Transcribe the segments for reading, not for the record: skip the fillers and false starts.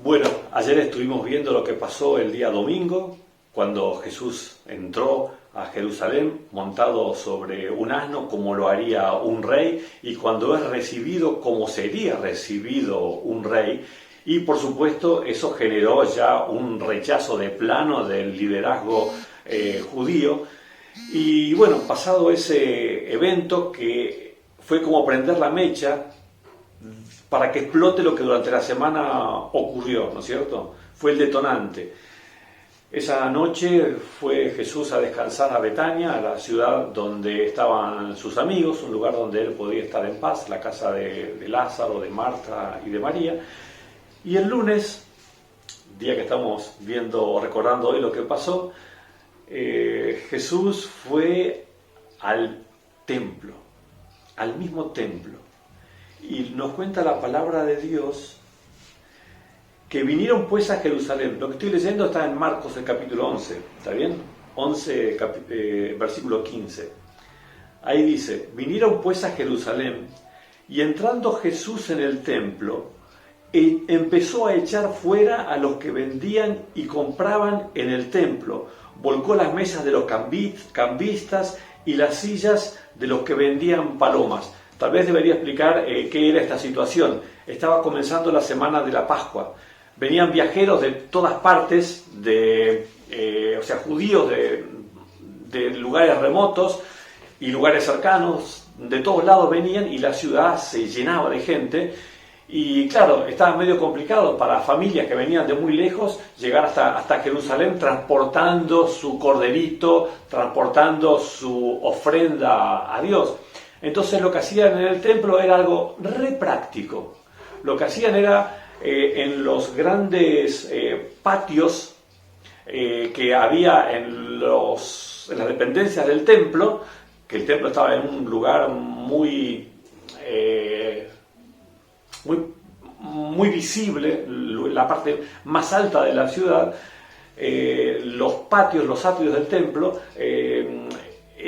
Bueno, ayer estuvimos viendo lo que pasó el día domingo, cuando Jesús entró a Jerusalén montado sobre un asno como lo haría un rey, y cuando es recibido como sería recibido un rey. Y por supuesto eso generó ya un rechazo de plano del liderazgo judío. Y bueno, pasado ese evento que fue como prender la mecha para que explote lo que durante la semana ocurrió, ¿no es cierto? Fue el detonante. Esa noche fue Jesús a descansar a Betania, a la ciudad donde estaban sus amigos, un lugar donde él podía estar en paz, la casa de Lázaro, de Marta y de María. Y el lunes, día que estamos viendo, recordando hoy lo que pasó, Jesús fue al templo, al mismo templo. Y nos cuenta la palabra de Dios que vinieron pues a Jerusalén. Lo que estoy leyendo está en Marcos, el capítulo 11, ¿está bien? 11, versículo 15. Ahí dice: vinieron pues a Jerusalén, y entrando Jesús en el templo, empezó a echar fuera a los que vendían y compraban en el templo. Volcó las mesas de los cambistas y las sillas de los que vendían palomas. Tal vez debería explicar qué era esta situación. Estaba comenzando la semana de la Pascua. Venían viajeros de todas partes, judíos de lugares remotos y lugares cercanos. De todos lados venían y la ciudad se llenaba de gente. Y claro, estaba medio complicado para familias que venían de muy lejos llegar hasta Jerusalén transportando su corderito, transportando su ofrenda a Dios. Entonces lo que hacían en el templo era algo re práctico. Lo que hacían era en los grandes patios que había en las dependencias del templo, que el templo estaba en un lugar muy visible, la parte más alta de la ciudad. Los patios, los atrios del templo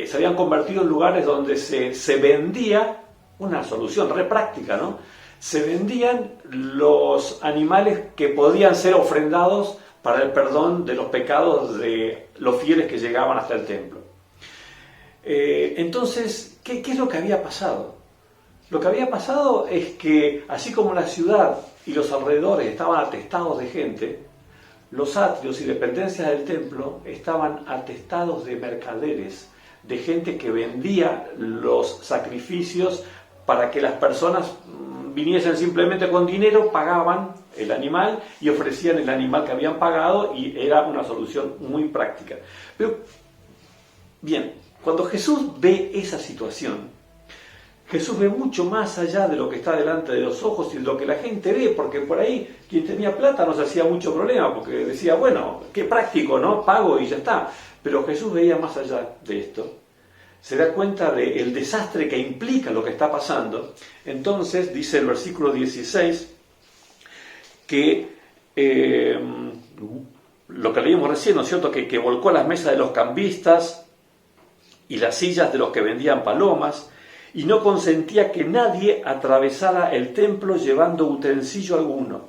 se habían convertido en lugares donde se vendía, una solución re práctica, ¿no? Se vendían los animales que podían ser ofrendados para el perdón de los pecados de los fieles que llegaban hasta el templo. Entonces, ¿qué es lo que había pasado? Lo que había pasado es que, así como la ciudad y los alrededores estaban atestados de gente, los atrios y dependencias del templo estaban atestados de mercaderes, de gente que vendía los sacrificios para que las personas viniesen simplemente con dinero, pagaban el animal y ofrecían el animal que habían pagado, y era una solución muy práctica. Pero, bien, cuando Jesús ve esa situación, Jesús ve mucho más allá de lo que está delante de los ojos y de lo que la gente ve, porque por ahí quien tenía plata no se hacía mucho problema, porque decía, bueno, qué práctico, ¿no? Pago y ya está. Pero Jesús veía más allá de esto, se da cuenta del desastre que implica lo que está pasando. Entonces dice el versículo 16 que lo que leímos recién, ¿no es cierto?, que volcó las mesas de los cambistas y las sillas de los que vendían palomas, y no consentía que nadie atravesara el templo llevando utensilio alguno.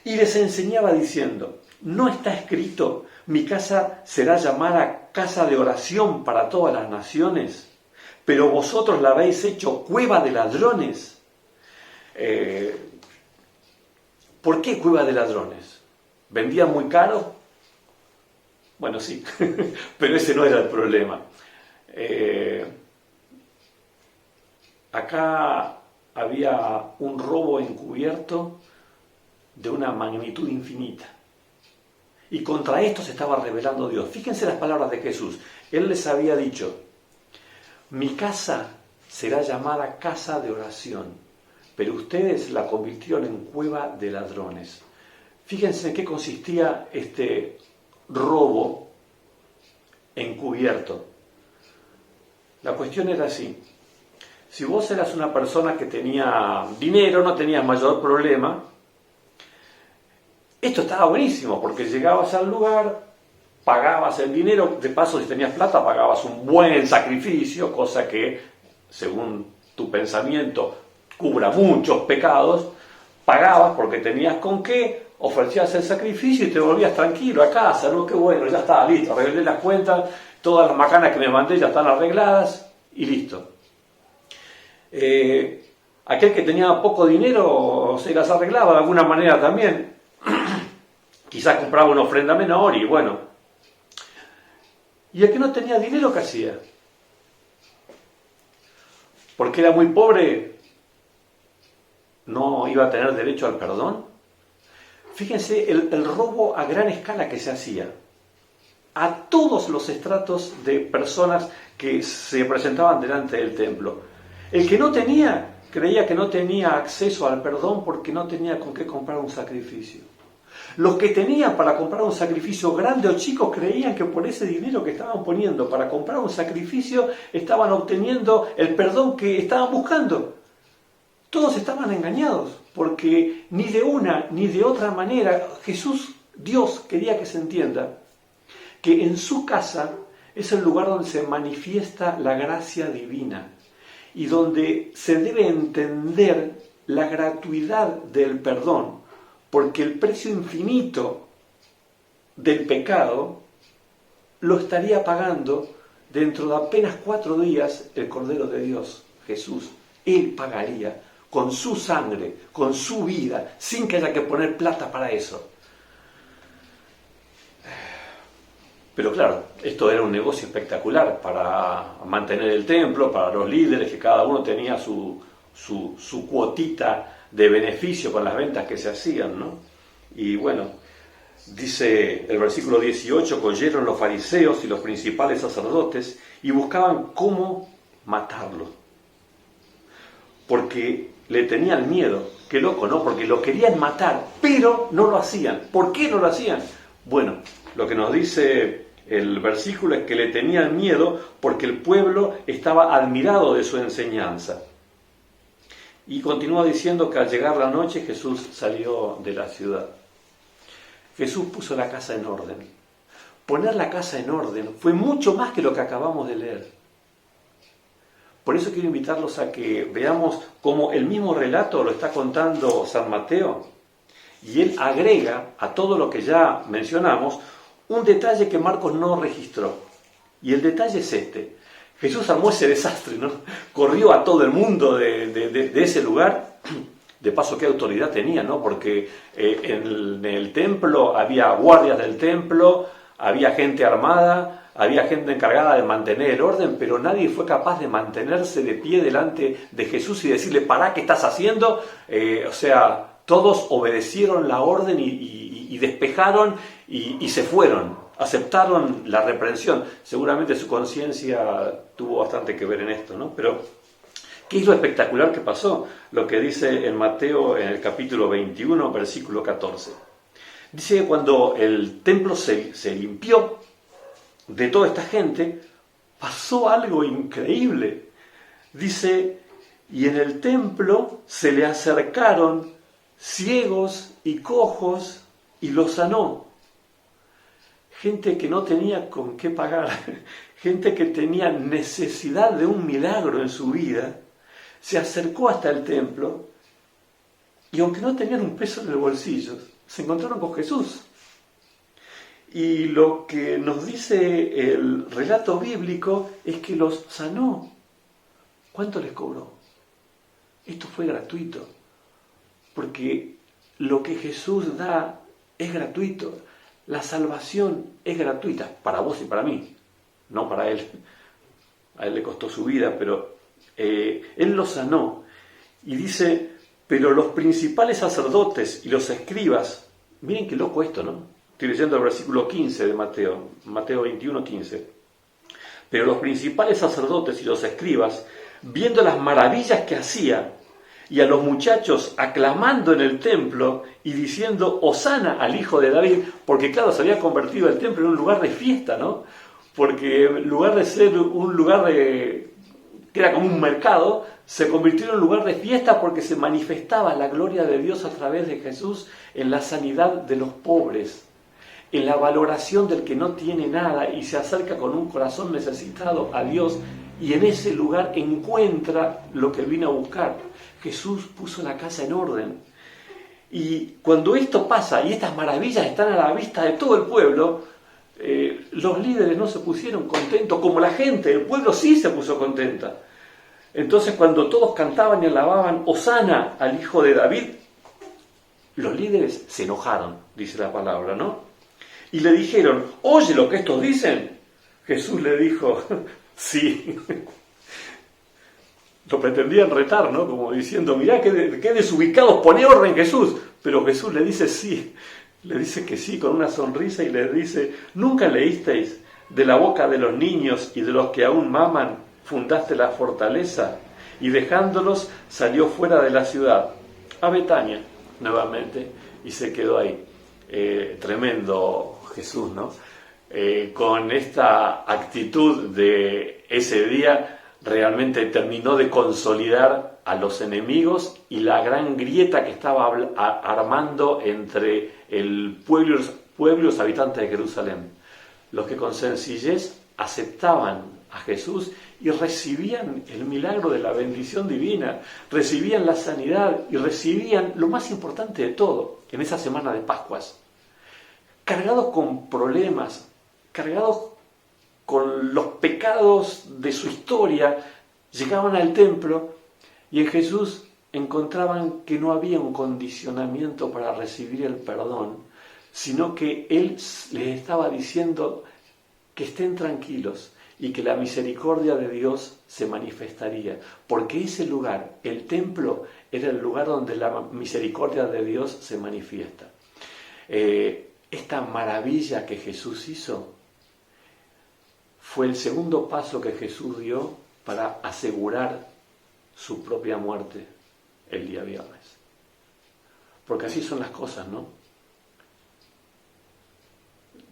Y les enseñaba diciendo: ¿no está escrito, mi casa será llamada casa de oración para todas las naciones? Pero vosotros la habéis hecho cueva de ladrones. ¿Por qué cueva de ladrones? ¿Vendían muy caro? Bueno, sí, pero ese no era el problema. Acá había un robo encubierto de una magnitud infinita. Y contra esto se estaba rebelando Dios. Fíjense las palabras de Jesús. Él les había dicho: mi casa será llamada casa de oración, pero ustedes la convirtieron en cueva de ladrones. Fíjense en qué consistía este robo encubierto. La cuestión era así: si vos eras una persona que tenía dinero, no tenías mayor problema, esto estaba buenísimo, porque llegabas al lugar, pagabas el dinero, de paso si tenías plata pagabas un buen sacrificio, cosa que, según tu pensamiento, cubra muchos pecados. Pagabas porque tenías con qué, ofrecías el sacrificio y te volvías tranquilo a casa, ¿no? Qué bueno, ya está, listo, arreglé las cuentas, todas las macanas que me mandé ya están arregladas y listo. Aquel que tenía poco dinero se las arreglaba de alguna manera también. Quizás compraba una ofrenda menor y bueno. Y el que no tenía dinero, ¿qué hacía? Porque era muy pobre, no iba a tener derecho al perdón. Fíjense el robo a gran escala que se hacía a todos los estratos de personas que se presentaban delante del templo. El que no tenía, creía que no tenía acceso al perdón porque no tenía con qué comprar un sacrificio. Los que tenían para comprar un sacrificio grande o chico creían que por ese dinero que estaban poniendo para comprar un sacrificio estaban obteniendo el perdón que estaban buscando. Todos estaban engañados porque ni de una ni de otra manera Dios quería que se entienda que en su casa es el lugar donde se manifiesta la gracia divina y donde se debe entender la gratuidad del perdón. Porque el precio infinito del pecado lo estaría pagando dentro de apenas 4 días el Cordero de Dios, Jesús. Él pagaría con su sangre, con su vida, sin que haya que poner plata para eso. Pero claro, esto era un negocio espectacular para mantener el templo, para los líderes, que cada uno tenía su cuotita de beneficio con las ventas que se hacían, ¿no? Y bueno, dice el versículo 18, oyeron los fariseos y los principales sacerdotes y buscaban cómo matarlo, porque le tenían miedo. Qué loco, ¿no? Porque lo querían matar, pero no lo hacían. ¿Por qué no lo hacían? Bueno, lo que nos dice el versículo es que le tenían miedo porque el pueblo estaba admirado de su enseñanza. Y continúa diciendo que al llegar la noche Jesús salió de la ciudad. Jesús puso la casa en orden. Poner la casa en orden fue mucho más que lo que acabamos de leer. Por eso quiero invitarlos a que veamos cómo el mismo relato lo está contando San Mateo. Y él agrega a todo lo que ya mencionamos un detalle que Marcos no registró. Y el detalle es este. Jesús armó ese desastre, ¿no? Corrió a todo el mundo de ese lugar. De paso, qué autoridad tenía, ¿no? Porque en el templo había guardias del templo, había gente armada, había gente encargada de mantener el orden, pero nadie fue capaz de mantenerse de pie delante de Jesús y decirle, pará, ¿qué estás haciendo? Todos obedecieron la orden y despejaron y se fueron. Aceptaron la reprensión. Seguramente su conciencia tuvo bastante que ver en esto, ¿no? Pero, ¿qué es lo espectacular que pasó? Lo que dice en Mateo en el capítulo 21, versículo 14. Dice que cuando el templo se limpió de toda esta gente, pasó algo increíble. Dice, y en el templo se le acercaron ciegos y cojos y los sanó. Gente que no tenía con qué pagar, gente que tenía necesidad de un milagro en su vida, se acercó hasta el templo y aunque no tenían un peso en el bolsillo, se encontraron con Jesús. Y lo que nos dice el relato bíblico es que los sanó. ¿Cuánto les cobró? Esto fue gratuito, porque lo que Jesús da es gratuito. La salvación es gratuita, para vos y para mí, no para él. A él le costó su vida, pero él lo sanó. Y dice, pero los principales sacerdotes y los escribas, miren qué loco esto, ¿no? Estoy leyendo el versículo 15 de Mateo 21, 15. Pero los principales sacerdotes y los escribas, viendo las maravillas que hacía, y a los muchachos aclamando en el templo y diciendo Hosana al hijo de David, porque claro, se había convertido el templo en un lugar de fiesta, ¿no? Porque en lugar de ser un lugar que era como un mercado, se convirtió en un lugar de fiesta porque se manifestaba la gloria de Dios a través de Jesús en la sanidad de los pobres, en la valoración del que no tiene nada y se acerca con un corazón necesitado a Dios y en ese lugar encuentra lo que vino a buscar. Jesús puso la casa en orden. Y cuando esto pasa y estas maravillas están a la vista de todo el pueblo, los líderes no se pusieron contentos, como la gente, el pueblo sí se puso contenta. Entonces cuando todos cantaban y alababan Hosana al hijo de David, los líderes se enojaron, dice la palabra, ¿no? Y le dijeron, oye lo que estos dicen. Jesús le dijo, sí. Lo pretendían retar, ¿no? Como diciendo, mirá qué desubicados, pone orden Jesús. Pero Jesús le dice sí, le dice que sí con una sonrisa y les dice, ¿nunca leísteis de la boca de los niños y de los que aún maman fundaste la fortaleza? Y dejándolos salió fuera de la ciudad, a Betania nuevamente, y se quedó ahí. Tremendo Jesús, ¿no? Con esta actitud de ese día, realmente terminó de consolidar a los enemigos y la gran grieta que estaba armando entre el pueblo y los habitantes de Jerusalén. Los que con sencillez aceptaban a Jesús y recibían el milagro de la bendición divina, recibían la sanidad y recibían lo más importante de todo en esa semana de Pascuas, cargados con problemas, cargados con los pecados de su historia, llegaban al templo y en Jesús encontraban que no había un condicionamiento para recibir el perdón, sino que Él les estaba diciendo que estén tranquilos y que la misericordia de Dios se manifestaría, porque ese lugar, el templo, era el lugar donde la misericordia de Dios se manifiesta. Esta maravilla que Jesús hizo fue el segundo paso que Jesús dio para asegurar su propia muerte el día viernes. Porque así son las cosas, ¿no?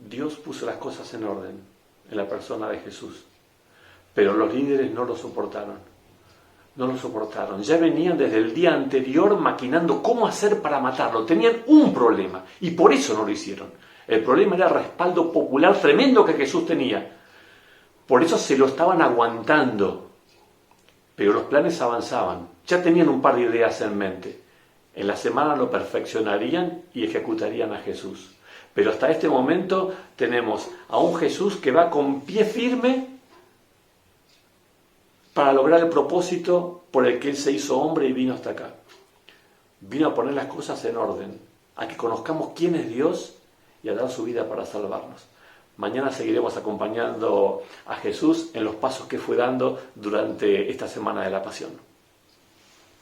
Dios puso las cosas en orden en la persona de Jesús, pero los líderes no lo soportaron. No lo soportaron. Ya venían desde el día anterior maquinando cómo hacer para matarlo. Tenían un problema y por eso no lo hicieron. El problema era el respaldo popular tremendo que Jesús tenía. Por eso se lo estaban aguantando. Pero los planes avanzaban. Ya tenían un par de ideas en mente. En la semana lo perfeccionarían y ejecutarían a Jesús. Pero hasta este momento tenemos a un Jesús que va con pie firme para lograr el propósito por el que Él se hizo hombre y vino hasta acá. Vino a poner las cosas en orden, a que conozcamos quién es Dios y a dar su vida para salvarnos. Mañana seguiremos acompañando a Jesús en los pasos que fue dando durante esta semana de la Pasión.